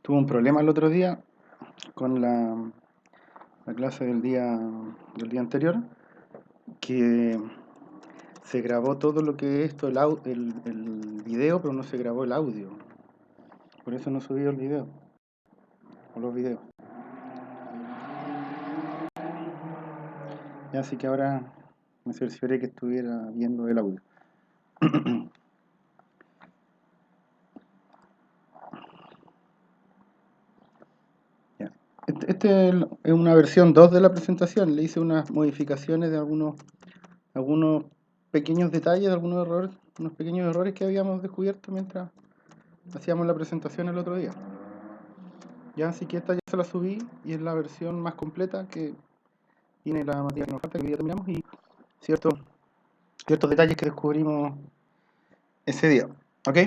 Tuve un problema el otro día con la clase del día anterior, que se grabó todo lo que es esto, el video, pero no se grabó el audio. Por eso no subí el video, o los videos. Y así que ahora me cercioré que estuviera viendo el audio. Ya. Este es una versión 2 de la presentación. Le hice unas modificaciones de algunos pequeños detalles, de algunos errores, unos pequeños errores que habíamos descubierto mientras hacíamos la presentación el otro día. Ya, así que esta ya se la subí y es la versión más completa que tiene la materia que nos falta, que hoy día terminamos, y ciertos detalles que descubrimos ese día. ¿Ok?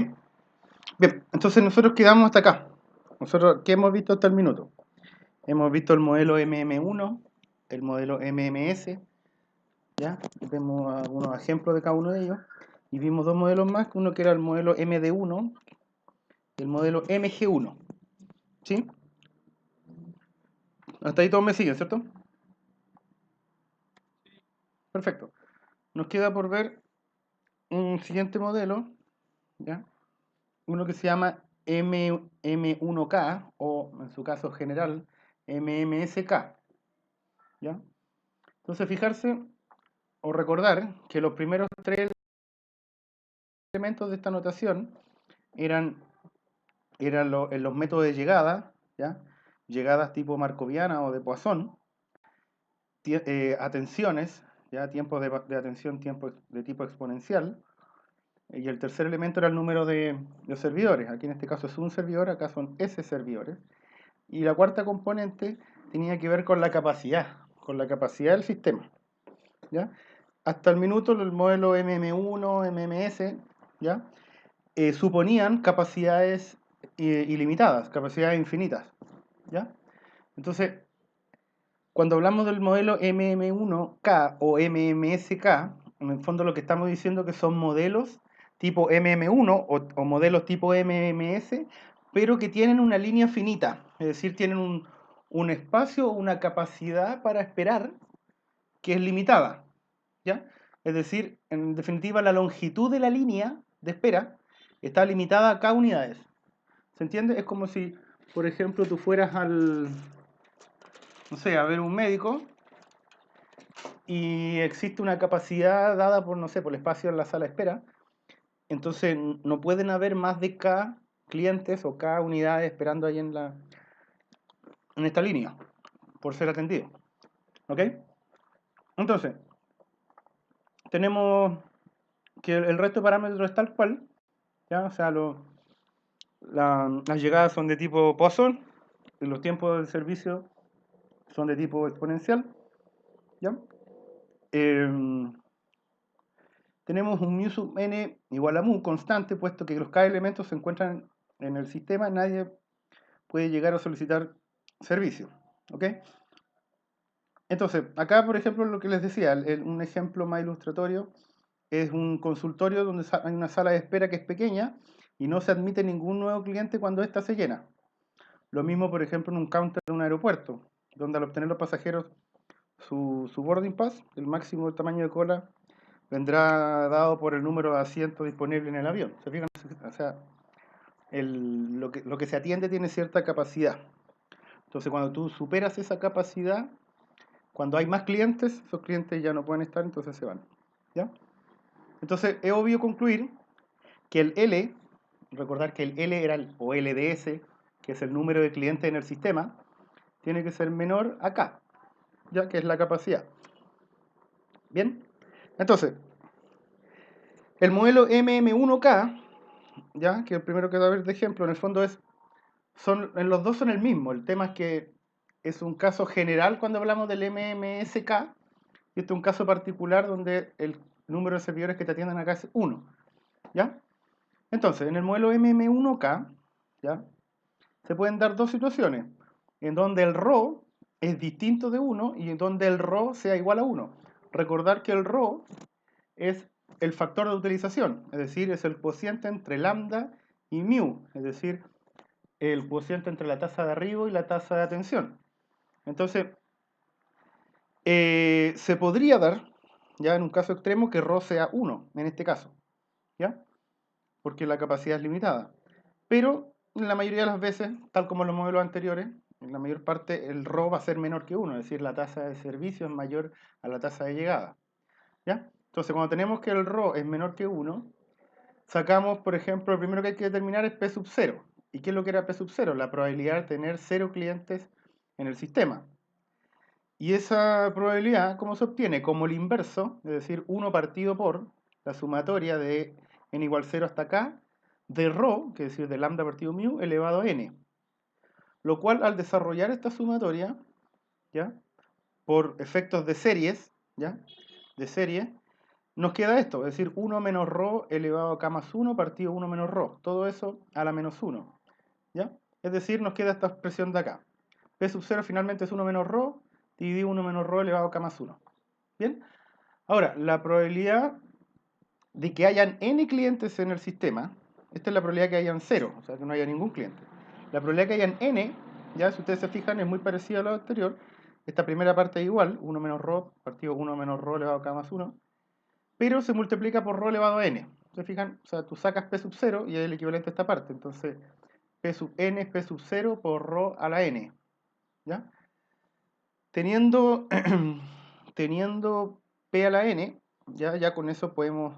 Bien, entonces nosotros quedamos hasta acá. Nosotros, ¿qué hemos visto hasta el minuto? Hemos visto el modelo MM1, el modelo MMS, ¿ya? Vemos algunos ejemplos de cada uno de ellos. Y vimos dos modelos más, uno que era el modelo MD1 y el modelo MG1. ¿Sí? Hasta ahí todos me siguen, ¿cierto? Perfecto. Nos queda por ver un siguiente modelo, ¿ya? Uno que se llama MM1K, o en su caso general, MMSK, ¿ya? Entonces, fijarse o recordar que los primeros tres elementos de esta notación eran, en los métodos de llegada, ¿ya? Llegadas tipo marcoviana o de Poisson, atenciones, ¿ya? Tiempos de atención, tiempo de tipo exponencial. Y el tercer elemento era el número de servidores. Aquí en este caso es un servidor, acá son S servidores. Y la cuarta componente tenía que ver con la capacidad del sistema. ¿Ya? Hasta el minuto el modelo MM1, MMS, ¿ya? Suponían capacidades ilimitadas, capacidades infinitas. ¿Ya? Entonces, cuando hablamos del modelo MM1K o MMSK, en el fondo lo que estamos diciendo que son modelos tipo MM1 o modelos tipo MMS, pero que tienen una línea finita, es decir, tienen un espacio o una capacidad para esperar que es limitada, ¿ya? Es decir, en definitiva, la longitud de la línea de espera está limitada a K unidades. ¿Se entiende? Es como si, por ejemplo, tú fueras no sé, a ver un médico y existe una capacidad dada por, no sé, por el espacio en la sala de espera. Entonces no pueden haber más de K clientes o K unidades esperando ahí en esta línea por ser atendido. ¿Ok? Entonces, tenemos que el resto de parámetros es tal cual, ¿ya? O sea, las llegadas son de tipo Poisson y los tiempos de servicio son de tipo exponencial, ¿ya? Eh, Tenemos un mu sub n igual a mu constante, puesto que los k elementos se encuentran en el sistema, nadie puede llegar a solicitar servicio. ¿Ok? Entonces, acá, por ejemplo, lo que les decía, un ejemplo más ilustratorio es un consultorio donde hay una sala de espera que es pequeña y no se admite ningún nuevo cliente cuando ésta se llena. Lo mismo, por ejemplo, en un counter de un aeropuerto, donde al obtener los pasajeros su boarding pass, el máximo del tamaño de cola vendrá dado por el número de asientos disponibles en el avión. ¿Se fijan? O sea, lo que se atiende tiene cierta capacidad. Entonces, cuando tú superas esa capacidad, cuando hay más clientes, esos clientes ya no pueden estar, entonces se van. ¿Ya? Entonces, es obvio concluir que el L, recordar que el L era o LDS, que es el número de clientes en el sistema, tiene que ser menor a K, ya que es la capacidad. ¿Bien? Entonces, el modelo MM1K, ya, que el primero que va a ver de ejemplo, en el fondo en los dos son el mismo. El tema es que es un caso general cuando hablamos del MMSK, y este es un caso particular donde el número de servidores que te atienden acá es 1. ¿Ya? Entonces, en el modelo MM1K, ¿ya? Se pueden dar dos situaciones, en donde el RO es distinto de 1 y en donde el RO sea igual a 1. Recordar que el RO es el factor de utilización, es decir, es el cociente entre lambda y mu, es decir, el cociente entre la tasa de arribo y la tasa de atención. Entonces, se podría dar, ya en un caso extremo, que ρ sea 1, en este caso, ¿ya? Porque la capacidad es limitada. Pero en la mayoría de las veces, tal como en los modelos anteriores, en la mayor parte el ρ va a ser menor que 1, es decir, la tasa de servicio es mayor a la tasa de llegada, ¿ya? Entonces, cuando tenemos que el ρ es menor que 1, sacamos, por ejemplo, lo primero que hay que determinar es P sub 0. ¿Y qué es lo que era P sub 0? La probabilidad de tener 0 clientes en el sistema. Y esa probabilidad, ¿cómo se obtiene? Como el inverso, es decir, 1 partido por la sumatoria de n igual 0 hasta acá, de ρ, que es decir, de lambda partido mu, elevado a n. Lo cual, al desarrollar esta sumatoria, ¿ya? Por efectos de series, ¿ya? De serie, nos queda esto, es decir, 1 menos ρ elevado a k más 1 partido 1 menos ρ. Todo eso a la menos 1, ¿ya? Es decir, nos queda esta expresión de acá. P sub 0 finalmente es 1 menos ρ, dividido 1 menos ρ elevado a k más 1. ¿Bien? Ahora, la probabilidad de que hayan n clientes en el sistema, esta es la probabilidad que hayan 0, o sea, que no haya ningún cliente. La probabilidad que hayan n, ya si ustedes se fijan, es muy parecida a lo anterior. Esta primera parte es igual, 1 menos ρ partido 1 menos ρ elevado a k más 1, pero se multiplica por ρ elevado a n. ¿Se fijan? O sea, tú sacas P sub 0 y es el equivalente a esta parte. Entonces, P sub n es P sub 0 por ρ a la n. ¿Ya? Teniendo, teniendo P a la n, ya con eso podemos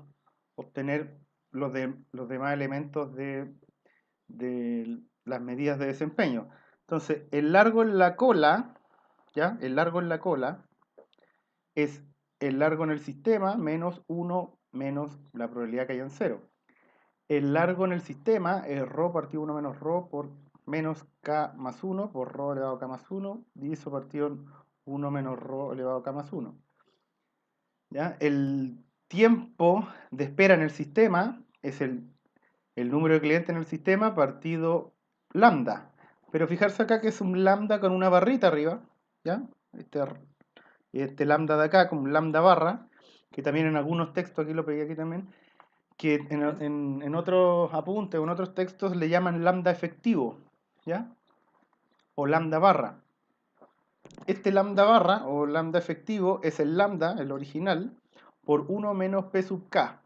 obtener los demás elementos de las medidas de desempeño. Entonces, el largo en la cola, ¿ya? El largo en la cola es el largo en el sistema menos 1 menos la probabilidad que hayan 0. El largo en el sistema es ρ partido 1 menos ρ por menos k más 1 por ρ elevado a k más 1 diviso partido 1 menos ρ elevado a k más 1. ¿Ya? El tiempo de espera en el sistema es el número de clientes en el sistema partido lambda. Pero fijarse acá que es un lambda con una barrita arriba, ¿ya? Este lambda de acá, como un lambda barra, que también en algunos textos, aquí lo pegué aquí también, que en otros apuntes o en otros textos le llaman lambda efectivo, ¿ya? O lambda barra. Este lambda barra o lambda efectivo es el lambda, el original, por 1 menos p sub k.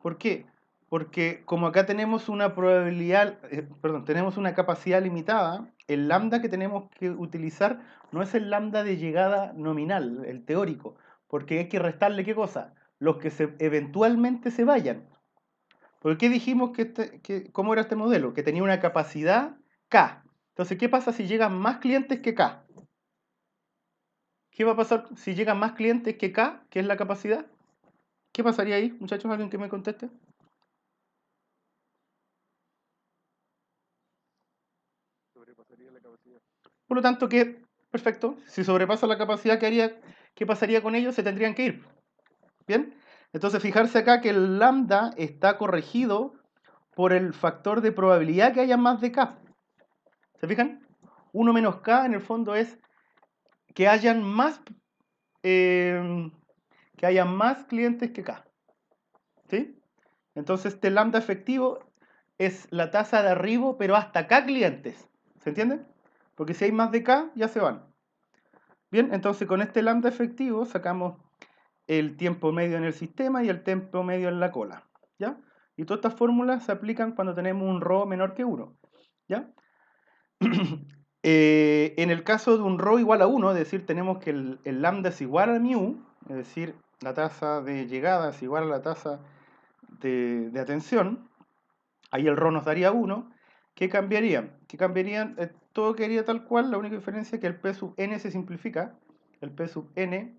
¿Por qué? Porque como acá tenemos una probabilidad, tenemos una capacidad limitada, el lambda que tenemos que utilizar no es el lambda de llegada nominal, el teórico, porque hay que restarle ¿qué cosa? Los que eventualmente se vayan. ¿Por qué dijimos cómo era este modelo? Que tenía una capacidad K. Entonces, ¿qué pasa si llegan más clientes que K? ¿Qué va a pasar si llegan más clientes que K, que es la capacidad? ¿Qué pasaría ahí, muchachos? ¿Alguien que me conteste? Sobrepasaría la capacidad. Por lo tanto, perfecto, si sobrepasa la capacidad, ¿qué pasaría con ellos? Se tendrían que ir. ¿Bien? Entonces, fijarse acá que el lambda está corregido por el factor de probabilidad que haya más de K. ¿Se fijan? 1 menos K en el fondo es que hayan más, eh, que haya más clientes que K. ¿Sí? Entonces, este lambda efectivo es la tasa de arribo, pero hasta K clientes. ¿Se entiende? Porque si hay más de K, ya se van. Bien, entonces con este lambda efectivo sacamos el tiempo medio en el sistema y el tiempo medio en la cola. ¿Ya? Y todas estas fórmulas se aplican cuando tenemos un ρ menor que 1. ¿Ya? En el caso de un ρ igual a 1, es decir, tenemos que el lambda es igual a mu, es decir, la tasa de llegada es igual a la tasa de atención, ahí el ρ nos daría 1. ¿Qué cambiaría? ¿Qué cambiarían? Todo quedaría tal cual, la única diferencia es que el p sub n se simplifica, el p sub n,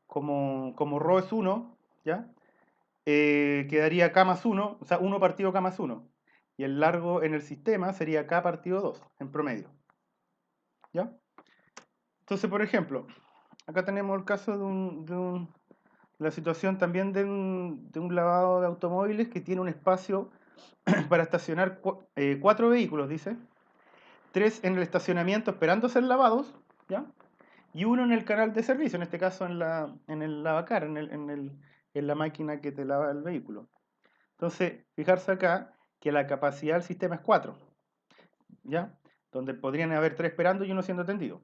como ρ es 1, ¿ya? Quedaría k más 1, o sea, 1 partido k más 1. Y el largo en el sistema sería k partido 2, en promedio. ¿Ya? Entonces, por ejemplo, acá tenemos el caso la situación también de un lavado de automóviles que tiene un espacio para estacionar 4 vehículos, dice. 3 en el estacionamiento esperando ser lavados, ¿ya? Y uno en el canal de servicio, en este caso en el lavacar, en la máquina que te lava el vehículo. Entonces, fijarse acá que la capacidad del sistema es 4. ¿ya? Donde podrían haber 3 esperando y uno siendo atendido.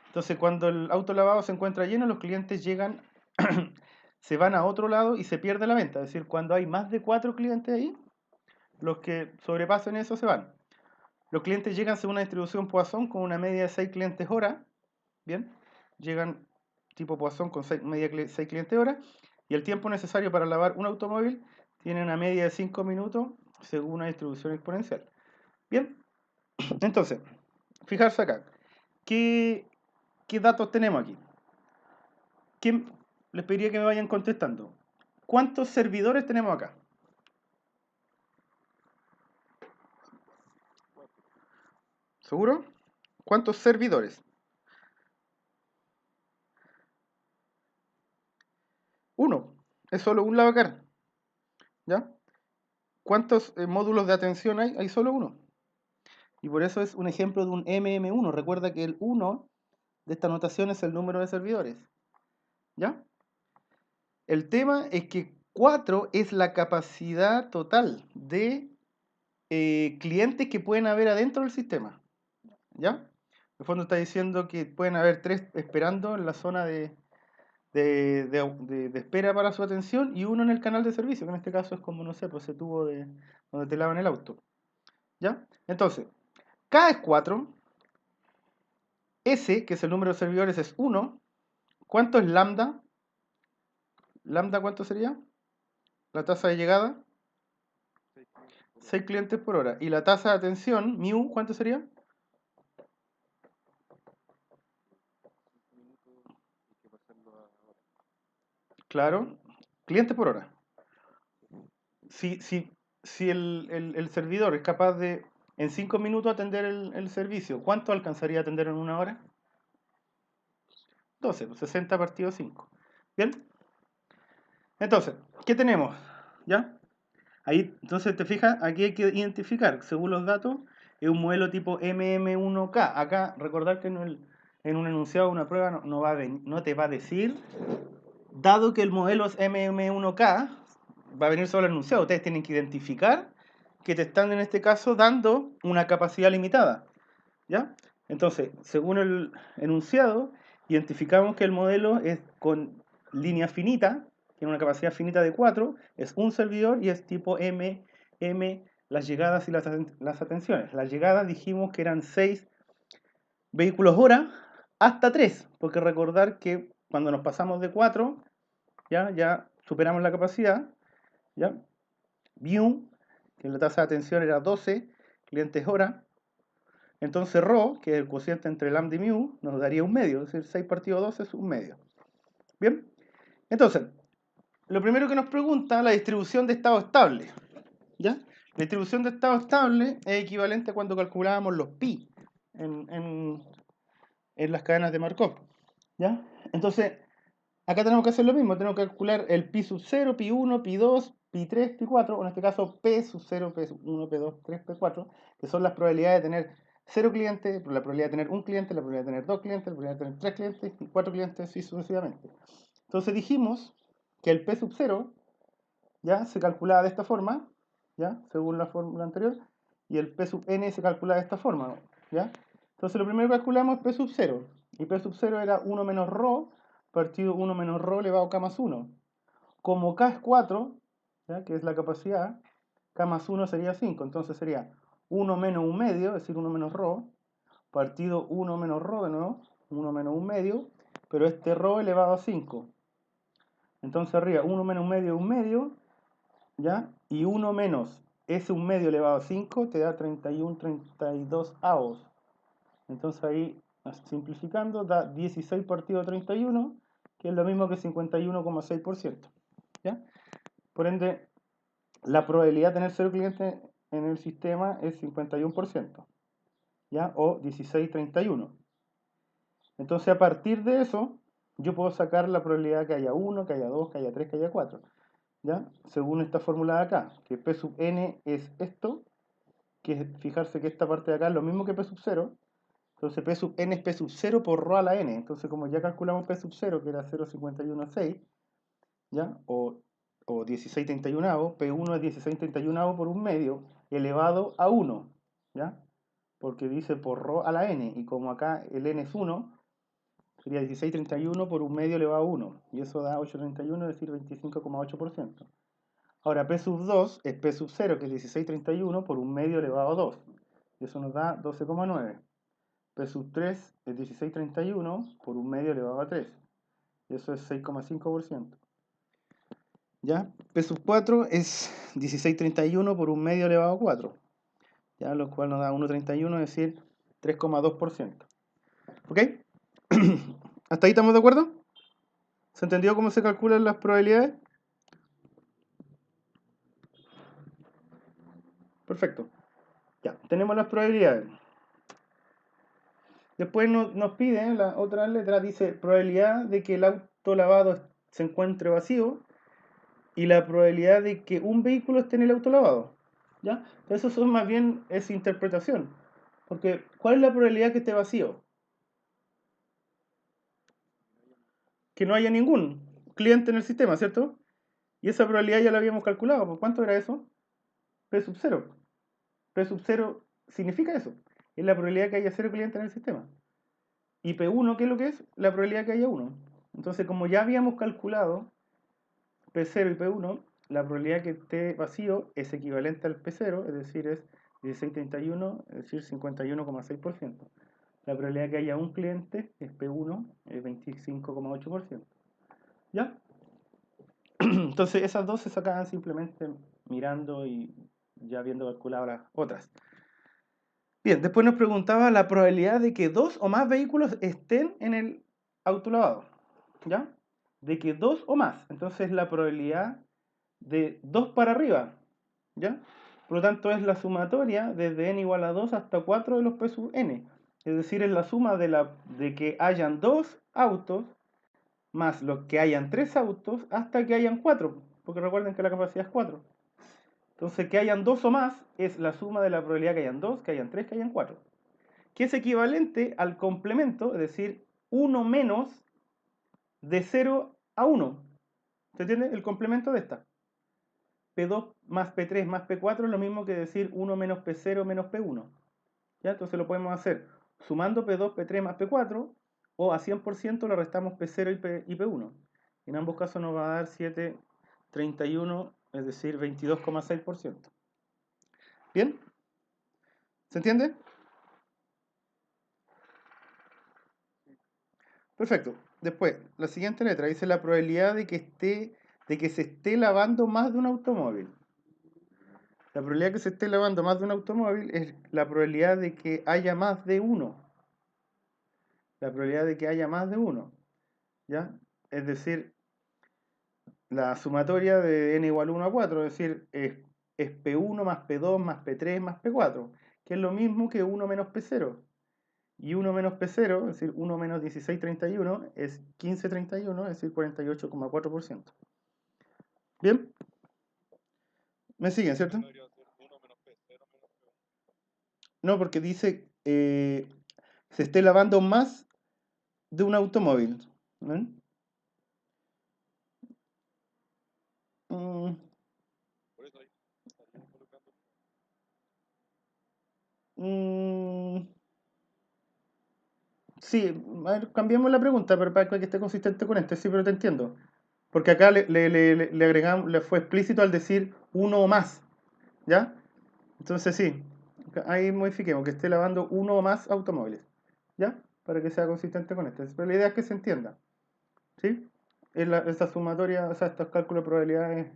Entonces, cuando el auto lavado se encuentra lleno, los clientes llegan, se van a otro lado y se pierde la venta. Es decir, cuando hay más de 4 clientes ahí, los que sobrepasen eso se van. Los clientes llegan según una distribución Poisson con una media de 6 clientes hora. Bien, llegan tipo Poisson con media 6 clientes hora. Y el tiempo necesario para lavar un automóvil tiene una media de 5 minutos según una distribución exponencial. Bien, entonces, fijarse acá. ¿Qué datos tenemos aquí? Les pediría que me vayan contestando. ¿Cuántos servidores tenemos acá? ¿Seguro? ¿Cuántos servidores? Uno. Es solo un lavacar. ¿Ya? ¿Cuántos módulos de atención hay? Hay solo uno. Y por eso es un ejemplo de un MM1. Recuerda que el 1 de esta notación es el número de servidores. ¿Ya? El tema es que 4 es la capacidad total de clientes que pueden haber adentro del sistema. ¿Ya? En el fondo está diciendo que pueden haber 3 esperando en la zona de espera para su atención y uno en el canal de servicio, que en este caso es como, no sé, pues ese tubo de donde te lavan el auto. ¿Ya? Entonces, K es 4, S, que es el número de servidores, es 1. ¿Cuánto es lambda? ¿Lambda cuánto sería? La tasa de llegada, 6 clientes por hora. ¿Y la tasa de atención, mu, cuánto sería? 5 minutos hay que pasarlo a hora. Claro, clientes por hora. Si el servidor es capaz de en 5 minutos atender el servicio, ¿cuánto alcanzaría a atender en una hora? 12, pues 60 partido 5. ¿Bien? Entonces, ¿qué tenemos? ¿Ya? Ahí, entonces, te fijas, aquí hay que identificar, según los datos, es un modelo tipo MM1K. Acá, recordar que en un enunciado, una prueba, no te va a decir, dado que el modelo es MM1K, va a venir solo el enunciado. Ustedes tienen que identificar que te están, en este caso, dando una capacidad limitada. ¿Ya? Entonces, según el enunciado, identificamos que el modelo es con línea finita, tiene una capacidad finita de 4, es un servidor y es tipo M, las llegadas y las atenciones. Las llegadas dijimos que eran 6 vehículos hora hasta 3, porque recordar que cuando nos pasamos de 4, ya superamos la capacidad, ¿ya? View, que la tasa de atención era 12 clientes hora. Entonces ρ, que es el cociente entre lambda y mu, nos daría un medio, es decir, 6 partido 12 es un medio. Bien, entonces, lo primero que nos pregunta la distribución de estado estable. ¿Ya? La distribución de estado estable es equivalente a cuando calculábamos los pi en las cadenas de Markov. ¿Ya? Entonces, acá tenemos que hacer lo mismo, tenemos que calcular el pi sub 0, pi 1, pi 2, pi 3, pi 4, o en este caso p sub 0, p sub 1, p 2, 3, p 4, que son las probabilidades de tener 0 clientes, la probabilidad de tener un cliente, la probabilidad de tener 2 clientes, la probabilidad de tener 3 clientes y 4 clientes y sucesivamente. Entonces dijimos que el p sub 0 ya se calculaba de esta forma, ya, según la fórmula anterior, y el p sub n se calcula de esta forma, ¿ya? Entonces lo primero que calculamos es p sub 0, y p sub 0 era 1 menos ρ partido 1 menos ρ elevado a k más 1. Como k es 4, ¿ya? Que es la capacidad, k más 1 sería 5, entonces sería 1 menos 1 medio, es decir, 1 menos ρ, partido 1 menos ρ de nuevo, 1 menos 1 medio, pero este ρ elevado a 5. Entonces arriba 1 menos 1 medio es 1 medio, ¿ya? Y 1 menos ese 1 medio elevado a 5 te da 31, 32 avos. Entonces ahí, simplificando, da 16 partido 31, que es lo mismo que 51,6%. ¿Ya? Por ende, la probabilidad de tener 0 clientes en el sistema es 51%, ¿ya? O 16,31. Entonces, a partir de eso, yo puedo sacar la probabilidad que haya 1, que haya 2, que haya 3, que haya 4. ¿Ya? Según esta fórmula de acá, que P sub n es esto, que es fijarse que esta parte de acá es lo mismo que P sub 0. Entonces P sub n es P sub 0 por ρ a la n. Entonces, como ya calculamos P sub 0, que era 0,516, ¿ya? O 16,31, P1 es 16,31 por un medio elevado a 1, ¿ya? porque dice por rho a la n, y como acá el n es 1, sería 1631 por un medio elevado a 1, y eso da 831, es decir, 25,8%. Ahora, P sub 2 es P sub 0, que es 1631 por un medio elevado a 2, y eso nos da 12,9. P sub 3 es 1631 por un medio elevado a 3, y eso es 6,5%. ¿Ya? P sub 4 es 1631 por un medio elevado a 4, ¿ya? Lo cual nos da 1,31, es decir, 3,2%. ¿Ok? ¿Hasta ahí estamos de acuerdo? ¿Se entendió cómo se calculan las probabilidades? Perfecto. Ya, tenemos las probabilidades. Después nos pide, la otra letra dice probabilidad de que el auto lavado se encuentre vacío y la probabilidad de que un vehículo esté en el auto lavado. ¿Ya? Eso son más bien es interpretación. Porque, ¿cuál es la probabilidad que esté vacío? Que no haya ningún cliente en el sistema, ¿cierto? Y esa probabilidad ya la habíamos calculado. ¿Por cuánto era eso? P sub 0. P sub 0 significa eso. Es la probabilidad que haya 0 clientes en el sistema. Y P1, ¿qué es lo que es? La probabilidad que haya 1. Entonces, como ya habíamos calculado P0 y P1, la probabilidad que esté vacío es equivalente al P0, es decir, es 1631, es decir, 51,6%. La probabilidad que haya un cliente es P1, es 25,8%. ¿Ya? Entonces, esas dos se sacaban simplemente mirando y ya habiendo calculado las otras. Bien, después nos preguntaba la probabilidad de que dos o más vehículos estén en el autolavado. ¿Ya? De que dos o más. Entonces la probabilidad de 2 para arriba. ¿Ya? Por lo tanto es la sumatoria desde n igual a 2 hasta 4 de los p sub n. Es decir, es la suma de que hayan dos autos más los que hayan tres autos hasta que hayan 4. Porque recuerden que la capacidad es 4. Entonces que hayan dos o más es la suma de la probabilidad que hayan 2, que hayan 3, que hayan 4. Que es equivalente al complemento, es decir, 1 menos de 0 a 1. ¿Se entiende? El complemento de esta. P2 más P3 más P4 es lo mismo que decir 1 menos P0 menos P1. ¿Ya? Entonces lo podemos hacer sumando P2, P3 más P4, o a 100% le restamos P0 y P1. En ambos casos nos va a dar 7,31, es decir, 22,6%. ¿Bien? ¿Se entiende? Perfecto. Después, la siguiente letra dice la probabilidad de que se esté lavando más de un automóvil. La probabilidad de que se esté lavando más de un automóvil es la probabilidad de que haya más de uno. La probabilidad de que haya más de uno. ¿Ya? Es decir, la sumatoria de n igual 1 a 4, es decir, es P1 más P2 más P3 más P4, que es lo mismo que 1 menos P0. Y 1 menos P0, es decir, 1 menos 1631, es 1531, es decir, 48,4%. ¿Bien? ¿Me siguen, cierto? No debería ser 1 menos P0 menos P1. No, porque dice se esté lavando más de un automóvil. ¿Ven? Mm, Por eso ahí estaríamos colocando. mm, sí, a ver, cambiemos la pregunta, pero para que esté consistente con este, sí, pero te entiendo. Porque acá le agregamos, le fue explícito al decir uno o más. ¿Ya? Entonces sí, ahí modifiquemos, que esté lavando uno o más automóviles. ¿Ya? Para que sea consistente con este. Pero la idea es que se entienda. ¿Sí? Esta sumatoria, o sea, estos cálculos de probabilidades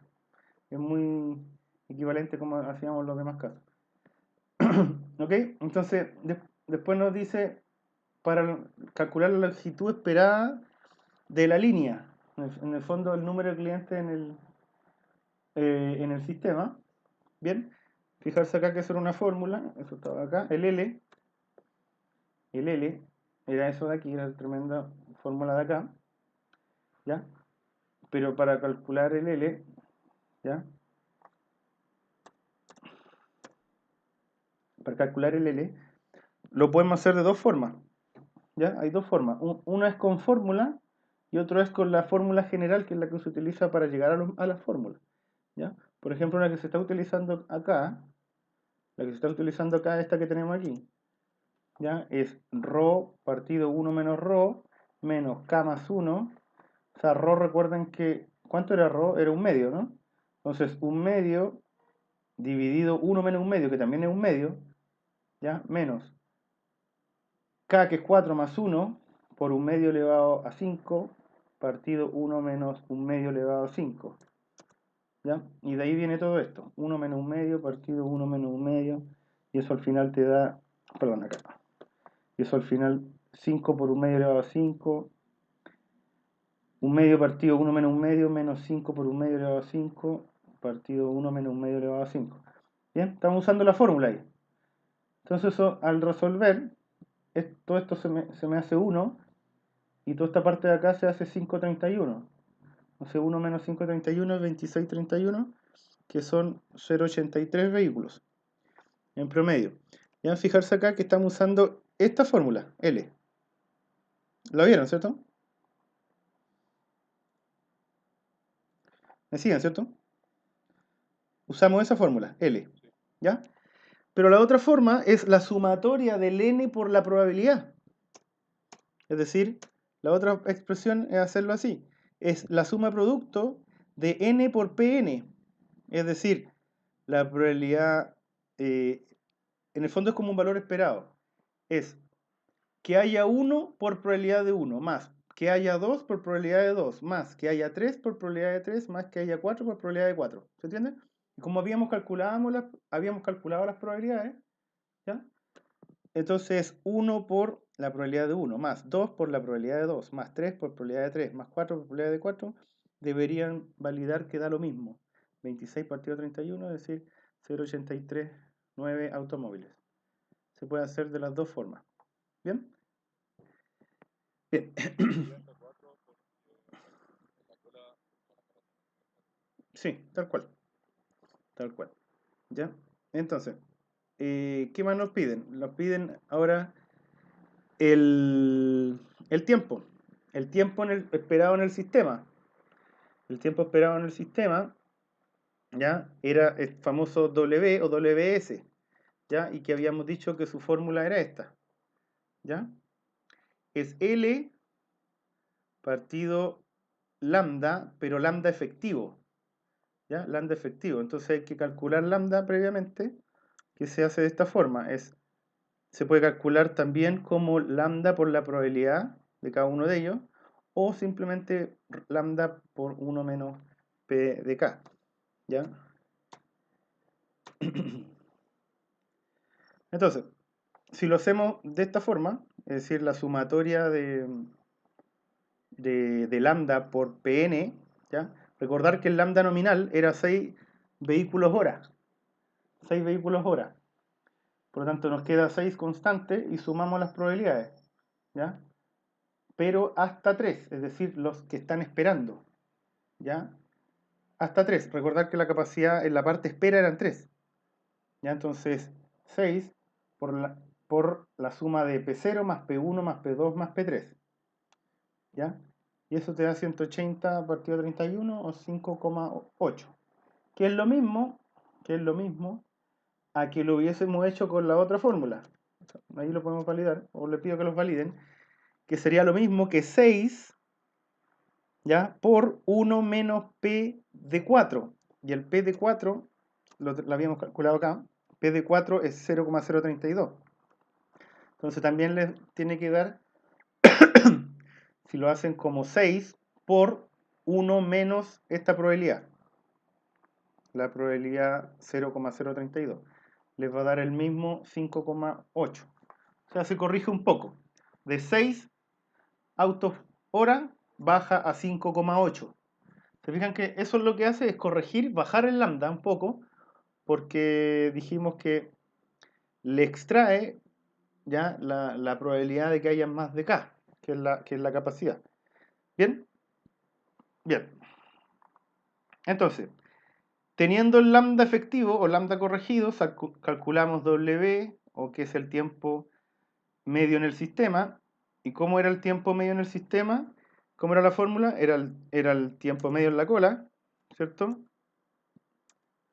es muy equivalente como hacíamos los demás casos. ¿Ok? Entonces, después nos dice para calcular la longitud esperada de la línea. En el fondo, el número de clientes en el sistema. Bien, fijarse acá que eso era una fórmula, eso estaba acá. El L era eso de aquí, era la tremenda fórmula de acá. ¿Ya? Pero para calcular el L, ¿ya? Para calcular el L, lo podemos hacer de dos formas. ¿Ya? Hay dos formas. Una es con fórmula y otro es con la fórmula general, que es la que se utiliza para llegar a las fórmulas. ¿Ya? Por ejemplo, la que se está utilizando acá, esta que tenemos aquí, ¿ya? Es ρ partido 1 menos ρ menos k más 1. O sea, ρ, recuerden que, ¿cuánto era ρ? Era un medio, ¿no? Entonces, un medio dividido 1 menos un medio, que también es un medio, ¿ya? Menos k, que es 4 más 1, por un medio elevado a 5, partido 1 menos un medio elevado a 5. ¿Ya? Y de ahí viene todo esto. 1 menos un medio, partido 1 menos un medio. Y eso al final te da, perdón, acá. Y eso al final 5 por un medio elevado a 5. Un medio partido 1 menos un medio, menos 5 por un medio elevado a 5. Partido 1 menos un medio elevado a 5. Bien, estamos usando la fórmula ahí. Entonces eso, al resolver, todo esto se me hace 1. Y toda esta parte de acá se hace 5,31. Entonces 1 menos 5,31 es 26,31, que son 0,83 vehículos en promedio. Ya fijarse acá que estamos usando esta fórmula, L. ¿La vieron, cierto? ¿Me siguen, cierto? Usamos esa fórmula, L. Sí. ¿Ya? Pero la otra forma es la sumatoria del n por la probabilidad. Es decir, la otra expresión es hacerlo así. Es la suma producto de n por Pn. Es decir, la probabilidad, en el fondo es como un valor esperado. Es que haya 1 por probabilidad de 1, más que haya 2 por probabilidad de 2, más que haya 3 por probabilidad de 3, más que haya 4 por probabilidad de 4. ¿Se entiende? Y como habíamos calculado las probabilidades, ¿ya? Entonces 1 por la probabilidad de 1, más 2 por la probabilidad de 2, más 3 por probabilidad de 3, más 4 por probabilidad de 4, deberían validar que da lo mismo. 26 partido 31, es decir, 0,839 automóviles. Se puede hacer de las dos formas. ¿Bien? Bien. Serían de 4 porque en la cola está la carátula. Sí, tal cual. Tal cual. ¿Ya? Entonces, ¿qué más nos piden? Nos piden ahora el tiempo. El tiempo esperado en el sistema. El tiempo esperado en el sistema, ¿ya? Era el famoso W o WS, ¿ya? Y que habíamos dicho que su fórmula era esta, ¿ya? Es L partido lambda, pero lambda efectivo, ¿ya? Lambda efectivo. Entonces hay que calcular lambda previamente, que se hace de esta forma. Se puede calcular también como lambda por la probabilidad de cada uno de ellos, o simplemente lambda por 1 menos P de K, ¿ya? Entonces, si lo hacemos de esta forma, es decir, la sumatoria de lambda por Pn, ¿ya? Recordar que el lambda nominal era 6 vehículos hora. 6 vehículos hora. Por lo tanto, nos queda 6 constantes y sumamos las probabilidades, ¿ya? Pero hasta 3, es decir, los que están esperando, ¿ya? Hasta 3. Recordar que la capacidad en la parte espera eran 3, ¿ya? Entonces, 6 por la suma de P0 más P1 más P2 más P3, ¿ya? Y eso te da 180 partido 31 o 5,8, que es lo mismo, a que lo hubiésemos hecho con la otra fórmula. Ahí lo podemos validar, o le pido que los validen, que sería lo mismo que 6, ¿ya? Por 1 menos P de 4. Y el P de 4, lo habíamos calculado acá, P de 4 es 0,032. Entonces también les tiene que dar, si lo hacen como 6 por 1 menos esta probabilidad, la probabilidad 0,032, les va a dar el mismo 5,8. O sea, se corrige un poco. De 6 autos hora baja a 5,8. ¿Se fijan que eso es lo que hace? Es corregir, bajar el lambda un poco, porque dijimos que le extrae ya la probabilidad de que haya más de K, que es la capacidad. ¿Bien? Bien. Entonces, teniendo el lambda efectivo o lambda corregido, calculamos W, o que es el tiempo medio en el sistema. ¿Y cómo era el tiempo medio en el sistema? ¿Cómo era la fórmula? Era el tiempo medio en la cola, ¿cierto?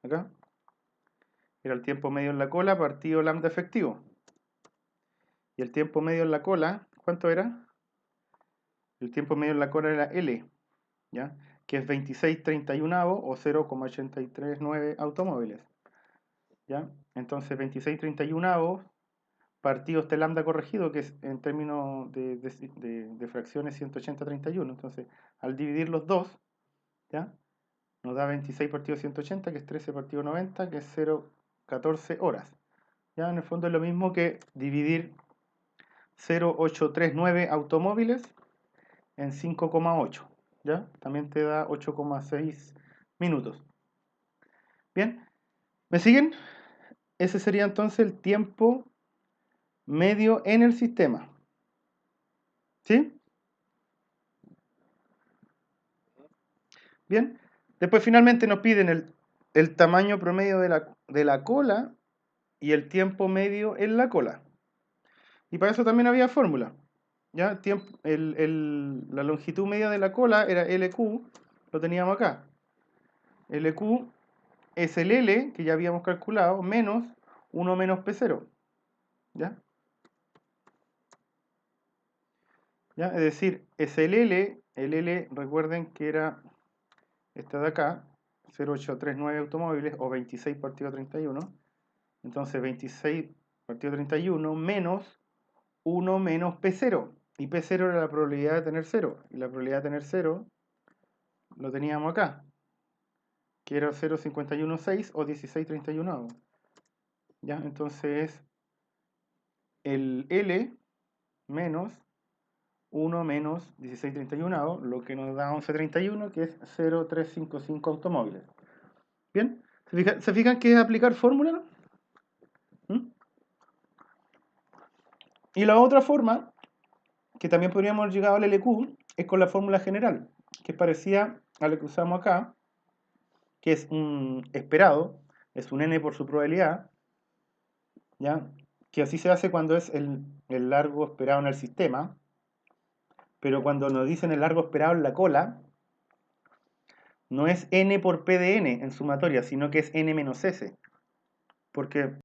Acá. Era el tiempo medio en la cola partido lambda efectivo. y el tiempo medio en la cola, ¿cuánto era? El tiempo medio en la cola era L, ¿ya? Que es 26/31 o 0,839 automóviles, ¿ya? Entonces 26/31 partido este lambda corregido, que es en términos de fracciones 180/31. Entonces, al dividir los dos, ¿ya? Nos da 26 partido 180, que es 13 partido 90, que es 0,14 horas. ¿Ya? En el fondo es lo mismo que dividir 0,839 automóviles en 5,8. ¿Ya? También te da 8,6 minutos. Bien, ¿me siguen? Ese sería entonces el tiempo medio en el sistema. ¿Sí? Bien. Después finalmente nos piden el tamaño promedio de la cola y el tiempo medio en la cola. Y para eso también había fórmula. ¿Ya? La longitud media de la cola era LQ, lo teníamos acá. LQ es el L, que ya habíamos calculado, menos 1 menos P0. ¿Ya? ¿Ya? Es decir, es el L, recuerden que era esta de acá, 0,839 automóviles o 26 partido 31. Entonces 26 partido 31 menos 1 menos P0. Y P0 era la probabilidad de tener 0. Y la probabilidad de tener 0 lo teníamos acá, que era 0,516 o 16/31. ¿Ya? Entonces el L menos 1 menos 16/31, lo que nos da 11/31, que es 0,355 automóviles. ¿Bien? ¿Se fijan que es aplicar fórmula? ¿Mm? Y la otra forma, que también podríamos haber llegado al LQ, es con la fórmula general, que es parecida a la que usamos acá, que es un esperado, es un n por su probabilidad, ¿ya? Que así se hace cuando es el largo esperado en el sistema, pero cuando nos dicen el largo esperado en la cola, no es n por p de n en sumatoria, sino que es n menos s, porque